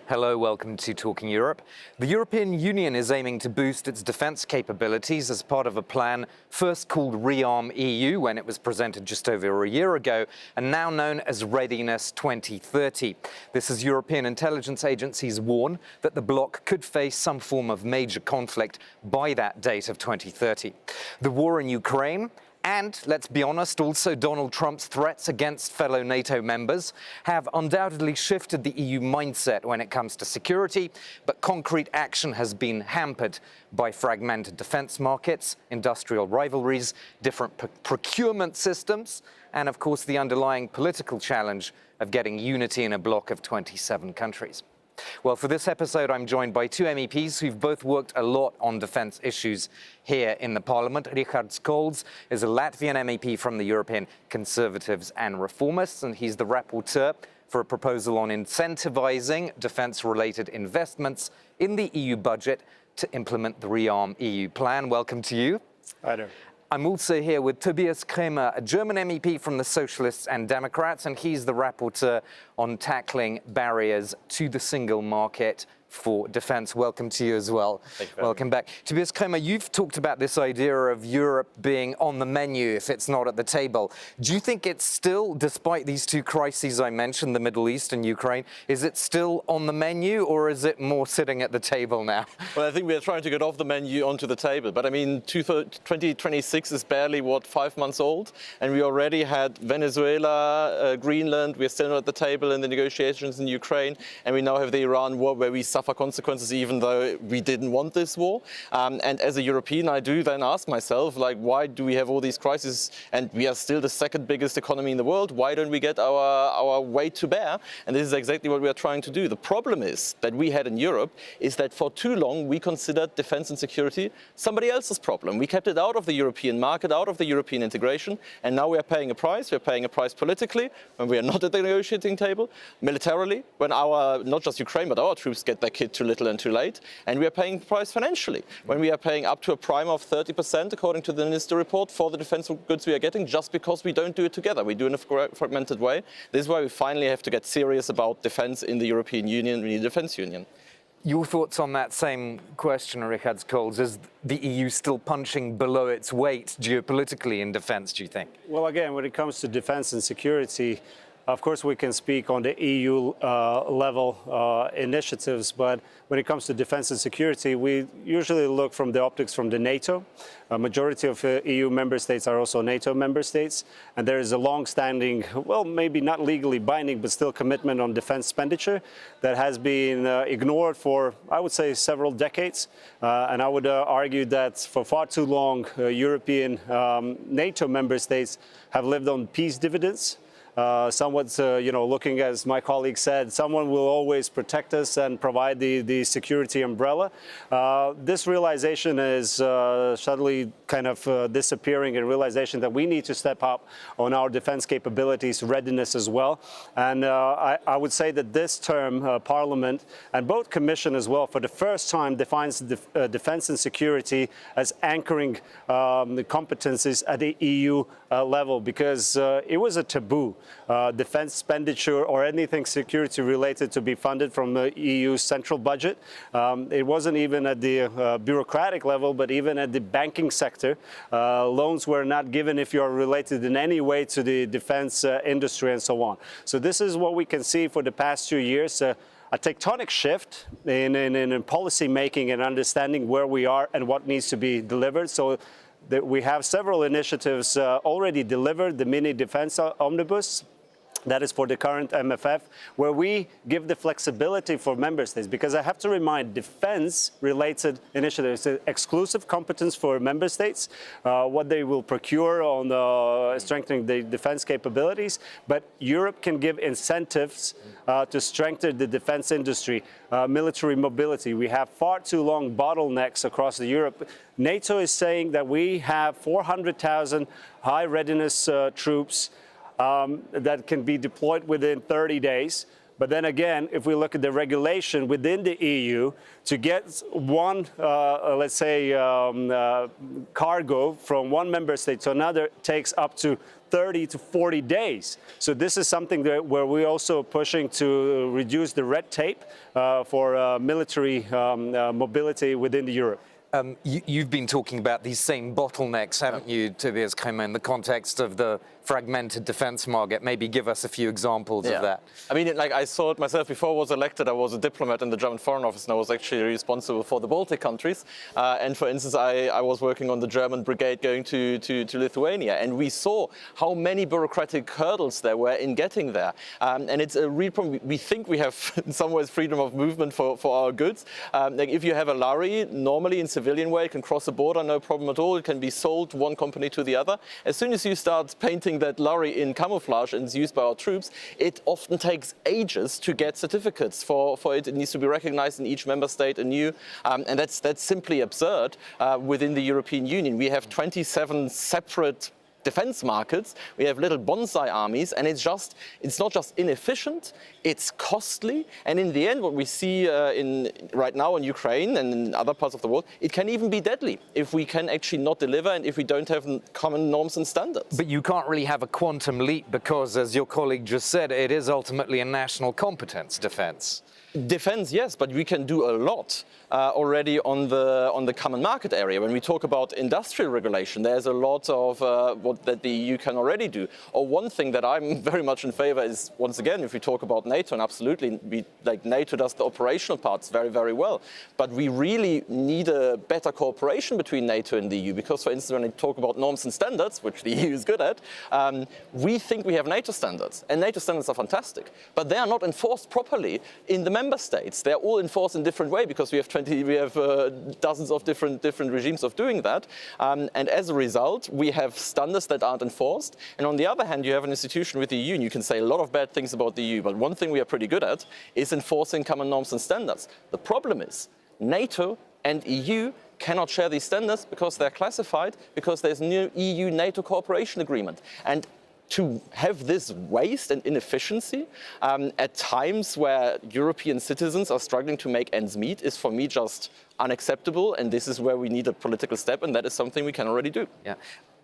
Hello, welcome to Talking Europe. The European Union is aiming to boost its defence capabilities as part of a plan first called ReArmEU when it was presented just over a year ago, and now known as Readiness 2030. This as European intelligence agencies warn that the bloc could face some form of major conflict by that date of 2030. The war in Ukraine and, let's be honest, also Donald Trump's threats against fellow NATO members have undoubtedly shifted the EU mindset when it comes to security, but concrete action has been hampered by fragmented defence markets, industrial rivalries, different procurement systems, and of course the underlying political challenge of getting unity in a bloc of 27 countries. Well, for this episode, I'm joined by two MEPs who've both worked a lot on defence issues here in the Parliament. Richard Scholz is a Latvian MEP from the European Conservatives and Reformists, and he's the rapporteur for a proposal on incentivising defence-related investments in the EU budget to implement the ReArmEU plan. Welcome to you. Hi there. I'm also here with Tobias Kremer, a German MEP from the Socialists and Democrats, and he's the rapporteur on tackling barriers to the single market for defence. Welcome to you as well. Welcome back. Tobias Kremer, you've talked about this idea of Europe being on the menu if it's not at the table. Do you think it's still, despite these two crises I mentioned, the Middle East and Ukraine, is it still on the menu or is it more sitting at the table now? Well, I think we are trying to get off the menu onto the table. But I mean, 2026 is barely, 5 months old? And we already had Venezuela, Greenland. We're still not at the table in the negotiations in Ukraine. And we now have the Iran war where we suffer consequences even though we didn't want this war. And as a European, I do then ask myself, like, why do we have all these crises and we are still the second biggest economy in the world? Why don't we get our weight to bear? And this is exactly what we are trying to do. The problem is that we had in Europe is that for too long we considered defense and security somebody else's problem. We kept it out of the European market, out of the European integration, and now we are paying a price. We're paying a price politically when we are not at the negotiating table, militarily, when not just Ukraine, but our troops get their kit too little and too late, and we are paying the price financially when we are paying up to a prime of 30% according to the Minister report for the defense goods we are getting, just because we don't do it together. We do it in a fragmented way. This is why we finally have to get serious about defense in the European Union. We need a defense union. Your thoughts on that same question, Richard Scholz? Is the EU still punching below its weight geopolitically in defense, do you think? Well, again, when it comes to defense and security, of course, we can speak on the EU level initiatives, but when it comes to defense and security, we usually look from the optics from the NATO. A majority of EU member states are also NATO member states, and there is a long-standing, well, maybe not legally binding, but still commitment on defense expenditure that has been ignored for, I would say, several decades. And I would argue that for far too long, European NATO member states have lived on peace dividends. Somewhat, looking, as my colleague said, someone will always protect us and provide the security umbrella. This realization is suddenly kind of disappearing, and realization that we need to step up on our defense capabilities, readiness as well. And I would say that this term, Parliament, and both Commission as well, for the first time defines defense and security as anchoring the competencies at the EU level, because it was a taboo. Defense expenditure or anything security related to be funded from the EU's central budget. It wasn't even at the bureaucratic level, but even at the banking sector. Loans were not given if you are related in any way to the defense industry and so on. So this is what we can see for the past 2 years. A tectonic shift in policy making and understanding where we are and what needs to be delivered. So that we have several initiatives already delivered, the mini defense omnibus. That is for the current MFF, where we give the flexibility for member states. Because I have to remind, defense-related initiatives is exclusive competence for member states, what they will procure on strengthening the defense capabilities. But Europe can give incentives to strengthen the defense industry, military mobility. We have far too long bottlenecks across Europe. NATO is saying that we have 400,000 high readiness troops that can be deployed within 30 days. But then again, if we look at the regulation within the EU, to get one, let's say, cargo from one member state to another takes up to 30 to 40 days. So this is something that where we're also pushing to reduce the red tape for military mobility within Europe. You've been talking about these same bottlenecks, haven't you, Tobias Kremer, in the context of the fragmented defense market? Maybe give us a few examples of that. I mean, like I saw it myself before I was elected. I was a diplomat in the German Foreign Office, and I was actually responsible for the Baltic countries. And for instance, I was working on the German brigade going to Lithuania, and we saw how many bureaucratic hurdles there were in getting there. And it's a real problem. We think we have, in some ways, freedom of movement for our goods. Like if you have a lorry, normally in civilian way, it can cross the border, no problem at all. It can be sold one company to the other. As soon as you start painting that lorry in camouflage and it's used by our troops, it often takes ages to get certificates for it. It needs to be recognized in each member state anew. And that's simply absurd within the European Union. We have 27 separate defense markets, we have little bonsai armies, and it's not just inefficient, it's costly, and in the end what we see right now in Ukraine and in other parts of the world, it can even be deadly if we can actually not deliver and if we don't have common norms and standards. But you can't really have a quantum leap because, as your colleague just said, it is ultimately a national competence, defense. Defense, yes, but we can do a lot already on the common market area. When we talk about industrial regulation, there's a lot of what that the EU can already do. Or one thing that I'm very much in favor is, once again, if we talk about NATO, and absolutely, NATO does the operational parts very, very well. But we really need a better cooperation between NATO and the EU, because, for instance, when we talk about norms and standards, which the EU is good at, we think we have NATO standards, and NATO standards are fantastic, but they are not enforced properly in the member states. They're all enforced in different way because we have dozens of different regimes of doing that, and as a result, we have standards that aren't enforced. And on the other hand, you have an institution with the EU, and you can say a lot of bad things about the EU, but one thing we are pretty good at is enforcing common norms and standards. The problem is NATO and EU cannot share these standards because they're classified, because there's no EU-NATO cooperation agreement. And to have this waste and inefficiency at times where European citizens are struggling to make ends meet is, for me, just unacceptable. And this is where we need a political step, and that is something we can already do. Yeah.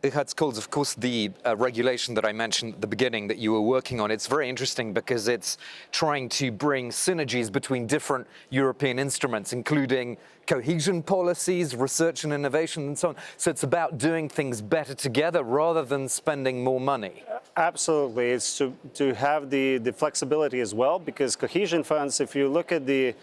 Gerhard Scholz, of course, the regulation that I mentioned at the beginning that you were working on, it's very interesting because it's trying to bring synergies between different European instruments, including cohesion policies, research and innovation, and so on. So it's about doing things better together rather than spending more money. Absolutely. It's to have the flexibility as well, because cohesion funds, if you look at the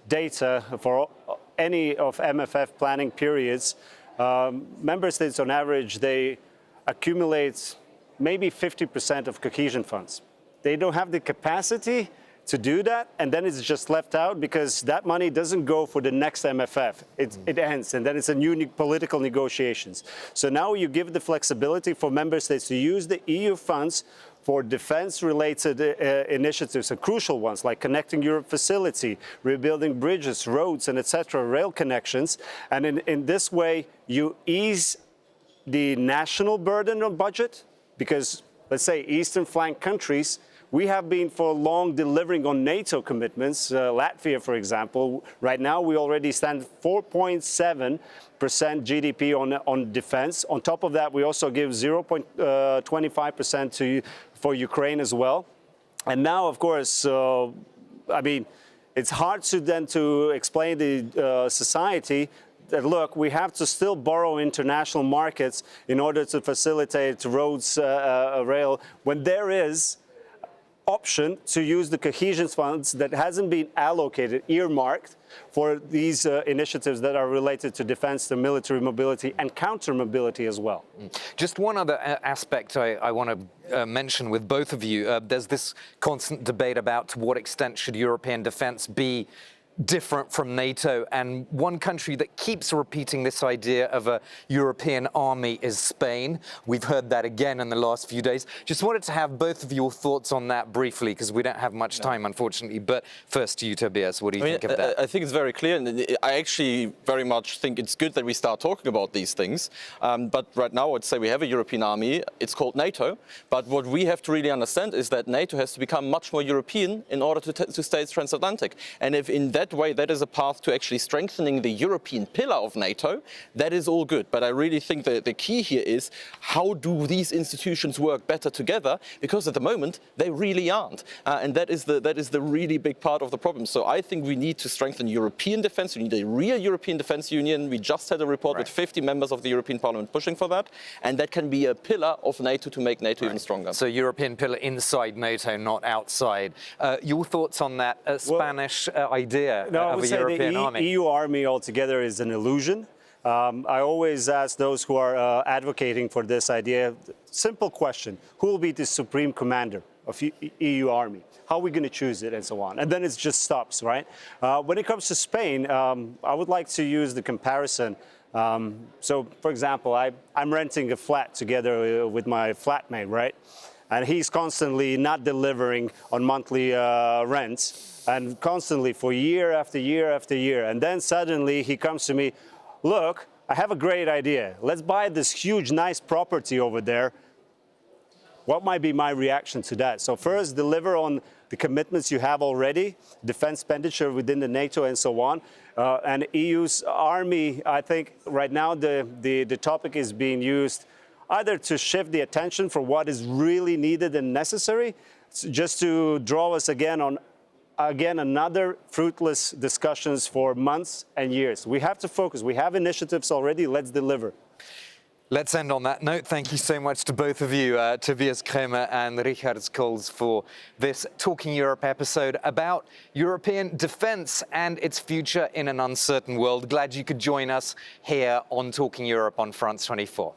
data for any of MFF planning periods, member states on average, they accumulate maybe 50% of cohesion funds. They don't have the capacity to do that, and then it's just left out because that money doesn't go for the next MFF. It ends, and then it's a new political negotiations. So now you give the flexibility for member states to use the EU funds for defense-related initiatives, crucial ones like Connecting Europe Facility, rebuilding bridges, roads, and etc., rail connections. And in this way, you ease the national burden on budget, because, let's say, Eastern flank countries, we have been for long delivering on NATO commitments. Latvia, for example, right now we already stand 4.7% GDP on defense. On top of that, we also give 0.25% for Ukraine as well. And now, of course, I mean, it's hard to explain the society that, look, we have to still borrow international markets in order to facilitate roads, rail, when there is option to use the cohesion funds that hasn't been allocated, earmarked for these initiatives that are related to defense, to military mobility and counter mobility as well. Just one other aspect I want to mention with both of you. There's this constant debate about to what extent should European defense be different from NATO, and one country that keeps repeating this idea of a European army is Spain. We've heard that again in the last few days. Just wanted to have both of your thoughts on that briefly, because we don't have much time, unfortunately. But first to you, Tobias, what do you think of that? I think it's very clear, and I actually very much think it's good that we start talking about these things. But right now, I'd say we have a European army. It's called NATO. But what we have to really understand is that NATO has to become much more European in order to stay transatlantic. And if in that way, that is a path to actually strengthening the European pillar of NATO, that is all good. But I really think that the key here is, how do these institutions work better together? Because at the moment, they really aren't. And that is the really big part of the problem. So I think we need to strengthen European defense. We need a real European defense union. We just had a report with 50 members of the European Parliament pushing for that. And that can be a pillar of NATO to make NATO even stronger. So European pillar inside NATO, not outside. Your thoughts on that Spanish idea of a European army? The EU army altogether is an illusion. I always ask those who are advocating for this idea, simple question: who will be the supreme commander of EU army? How are we going to choose it, and so on? And then it just stops, right? When it comes to Spain, I would like to use the comparison. So, for example, I'm renting a flat together with my flatmate, right? And he's constantly not delivering on monthly rents, and constantly for year after year after year. And then suddenly he comes to me, look, I have a great idea. Let's buy this huge, nice property over there. What might be my reaction to that? So first, deliver on the commitments you have already, defense expenditure within the NATO and so on. And EU's army, I think right now the topic is being used either to shift the attention from what is really needed and necessary, just to draw us again on another fruitless discussions for months and years. We have to focus. We have initiatives already. Let's deliver. Let's end on that note. Thank you so much to both of you, Tobias Kremer and Richard Scholz, for this Talking Europe episode about European defense and its future in an uncertain world. Glad you could join us here on Talking Europe on France 24.